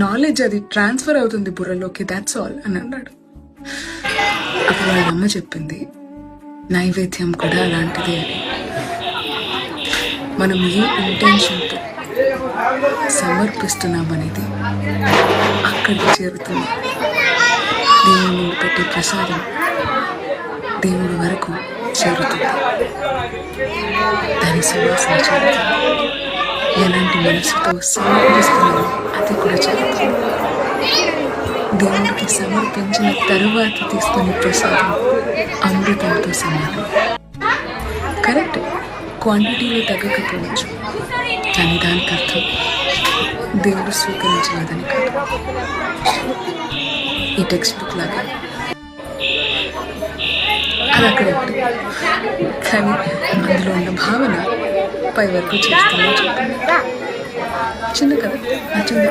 Knowledge అది transfer అవుతుంది బుర్రలోకి, that's all అని అన్నాడు. అప్పుడు వాళ్ళ అమ్మ చెప్పింది, నైవేద్యం కూడా అలాంటిదే అని. మనం ఏ ఇంటెన్షన్తో సమర్పిస్తున్నామనేది అక్కడికి చేరుతుంది. దేవుని ముందు పెట్టే ప్రసాదం దేవుడి వరకు చేరుతుంది, దాని సువాసన చేరుతుంది. ఎలాంటి మనసుతో సమర్పిస్తున్నామో అది కూడా చేరుతుంది. దేవుడికి సమర్పించిన తరువాత తీసుకునే ప్రసాదం అమృతంతో సమానం. కరెక్ట్, క్వాంటిటీలో తగ్గకపోవచ్చు, కానీ దానికి అర్థం దేవుడు స్వీకరించలేదని కాదు. ఈ టెక్స్ట్ బుక్ లాగా అది అక్కడే ఉంటుంది, కానీ అందులో ఉన్న భావన పై వరకు చేస్తామని చెప్పింది. చిన్న కథ నచ్చింది.